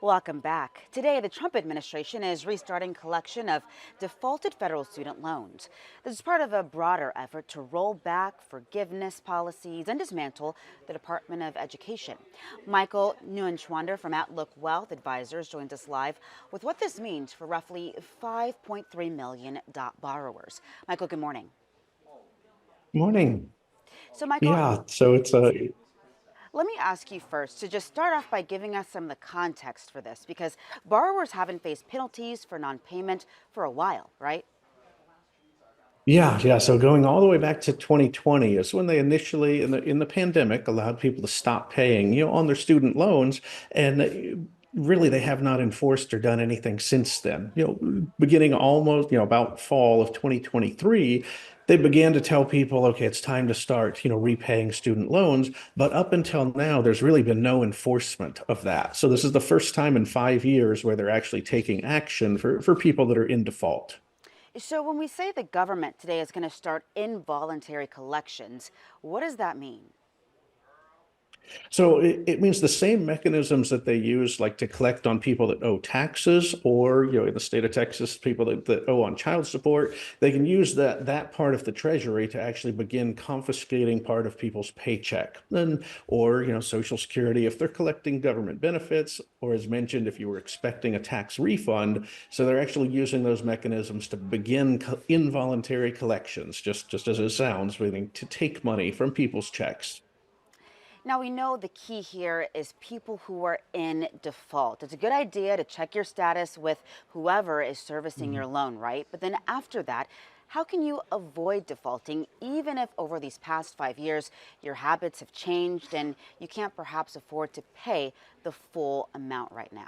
Welcome back. Today, the Trump administration is restarting collection of defaulted federal student loans. This is part of a broader effort to roll back forgiveness policies and dismantle the Department of Education. Michael Neuenschwander from Outlook Wealth Advisors joins us live with what this means for roughly 5.3 million borrowers. Michael, good morning. Morning. So, Michael, Yeah, so let me ask you first to just start off by giving us some of the context for this because borrowers haven't faced penalties for non payment for a while, right? yeah. So going all the way back to 2020 is when they initially in the pandemic allowed people to stop paying, on their student loans, and really they have not enforced or done anything since then. Beginning almost, about fall of 2023, they began to tell people, okay, it's time to start, repaying student loans. But up until now, there's really been no enforcement of that. So this is the first time in 5 years where they're actually taking action for people that are in default. So, when we say the government today is going to start involuntary collections, what does that mean? So it means the same mechanisms that they use, like to collect on people that owe taxes, or in the state of Texas, people that owe on child support. They can use that part of the treasury to actually begin confiscating part of people's paycheck, and or Social Security if they're collecting government benefits, or as mentioned, if you were expecting a tax refund. So they're actually using those mechanisms to begin involuntary collections, just as it sounds, meaning to take money from people's checks. Now, we know the key here is people who are in default. It's a good idea to check your status with whoever is servicing your loan, right? But then after that, how can you avoid defaulting even if over these past 5 years your habits have changed and you can't perhaps afford to pay the full amount right now?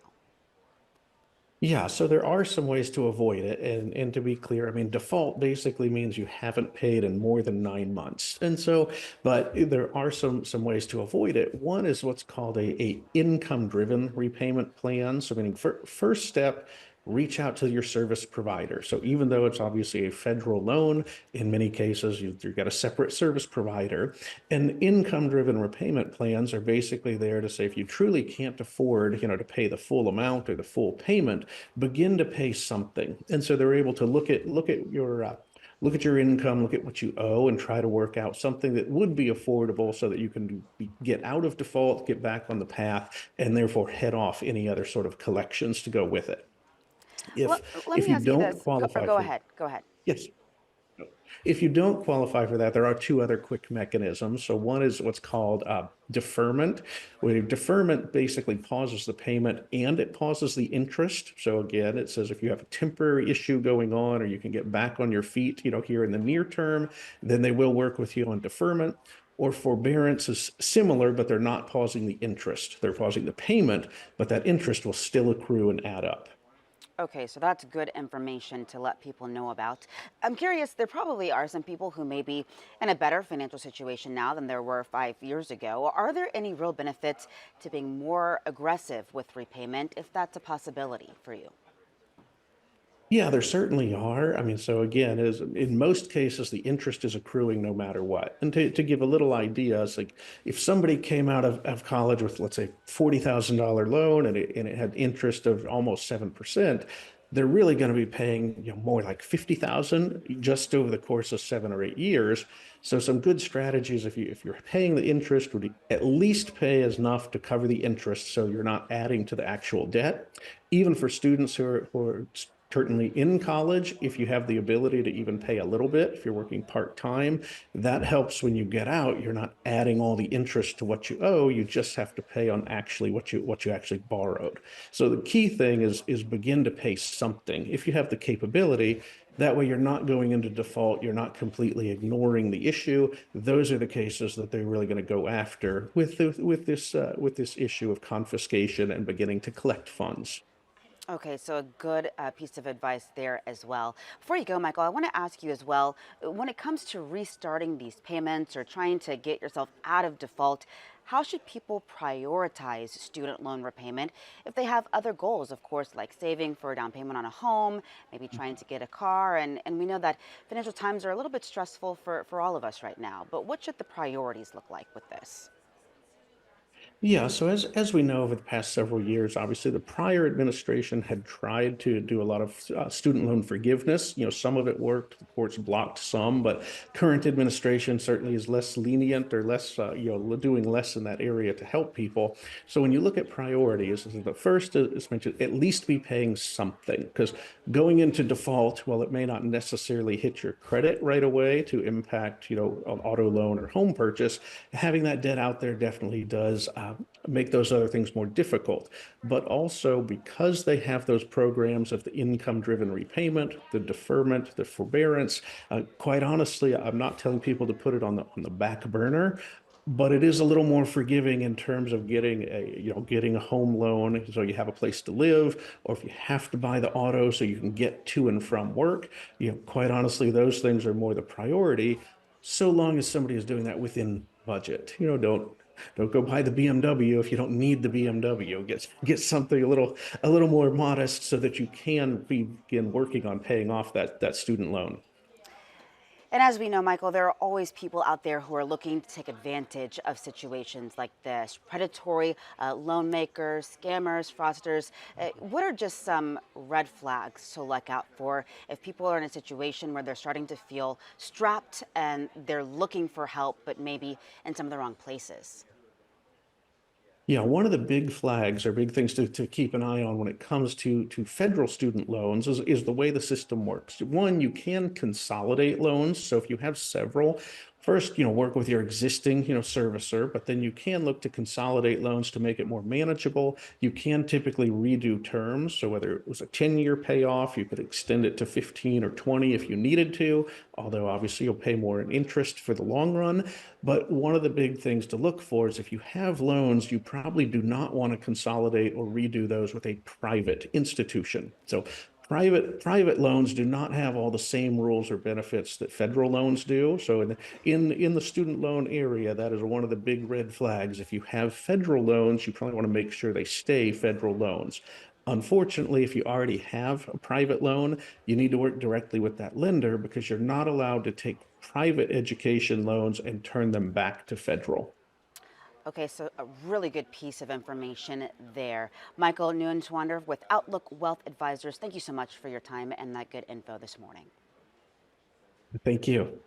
Yeah, so there are some ways to avoid it. And to be clear, I mean, default basically means you haven't paid in more than 9 months. And so, but there are some ways to avoid it. One is what's called a income-driven repayment plan. So meaning first step, reach out to your service provider. So even though it's obviously a federal loan, in many cases you've got a separate service provider. And income-driven repayment plans are basically there to say if you truly can't afford, to pay the full amount or the full payment, begin to pay something. And so they're able to look at your income, look at what you owe, and try to work out something that would be affordable so that you can get out of default, get back on the path, and therefore head off any other sort of collections to go with it. Let, If let if me you ask you don't this. qualify Go for ahead. Go ahead. Yes. If you don't qualify for that, there are two other quick mechanisms. So one is what's called deferment, where deferment basically pauses the payment and it pauses the interest. So again, it says if you have a temporary issue going on or you can get back on your feet, here in the near term, then they will work with you on deferment. Or forbearance is similar, but they're not pausing the interest. They're pausing the payment, but that interest will still accrue and add up. Okay, so that's good information to let people know about. I'm curious, there probably are some people who may be in a better financial situation now than there were 5 years ago. Are there any real benefits to being more aggressive with repayment if that's a possibility for you? Yeah, there certainly are. I mean, so again, is in most cases, the interest is accruing no matter what. And to give a little idea, it's like if somebody came out of college with, let's say, $40,000 loan and it had interest of almost 7%, they're really going to be paying, more like 50,000 just over the course of 7 or 8 years. So some good strategies, if you're paying the interest, would at least pay enough to cover the interest so you're not adding to the actual debt. Even for students who are certainly in college, if you have the ability to even pay a little bit, if you're working part-time, that helps when you get out. You're not adding all the interest to what you owe. You just have to pay on actually what you actually borrowed. So the key thing is begin to pay something if you have the capability. That way you're not going into default. You're not completely ignoring the issue. Those are the cases that they're really going to go after with this issue of confiscation and beginning to collect funds. Okay, so a good piece of advice there as well. Before you go, Michael, I want to ask you as well when it comes to restarting these payments or trying to get yourself out of default, how should people prioritize student loan repayment if they have other goals, of course, like saving for a down payment on a home, maybe trying to get a car? And we know that financial times are a little bit stressful for all of us right now, but what should the priorities look like with this? Yeah, so as we know over the past several years, obviously the prior administration had tried to do a lot of student loan forgiveness. Some of it worked. The courts blocked some, but current administration certainly is less lenient or less, doing less in that area to help people. So when you look at priorities, the first is mentioned at least be paying something because going into default, while it may not necessarily hit your credit right away to impact, an auto loan or home purchase, having that debt out there definitely does make those other things more difficult. But also because they have those programs of the income-driven repayment, the deferment, the forbearance, quite honestly, I'm not telling people to put it on the back burner, but it is a little more forgiving in terms of getting a home loan so you have a place to live, or if you have to buy the auto so you can get to and from work. Quite honestly, those things are more the priority, so long as somebody is doing that within budget. Don't go buy the BMW if you don't need the BMW. Get something a little more modest so that you can begin working on paying off that student loan. And as we know, Michael, there are always people out there who are looking to take advantage of situations like this: predatory loan makers, scammers, fraudsters. What are just some red flags to look out for if people are in a situation where they're starting to feel strapped and they're looking for help, but maybe in some of the wrong places? Yeah, one of the big flags or big things to keep an eye on when it comes to federal student loans is the way the system works. One, you can consolidate loans. So if you have several, first, work with your existing, servicer, but then you can look to consolidate loans to make it more manageable. You can typically redo terms. So whether it was a 10-year payoff, you could extend it to 15 or 20 if you needed to, although obviously you'll pay more in interest for the long run. But one of the big things to look for is if you have loans, you probably do not want to consolidate or redo those with a private institution. So private loans do not have all the same rules or benefits that federal loans do. So in the student loan area, that is one of the big red flags. If you have federal loans, you probably want to make sure they stay federal loans. Unfortunately, if you already have a private loan, you need to work directly with that lender because you're not allowed to take private education loans and turn them back to federal. Okay, so a really good piece of information there. Michael Neuenschwander with Outlook Wealth Advisors, thank you so much for your time and that good info this morning. Thank you.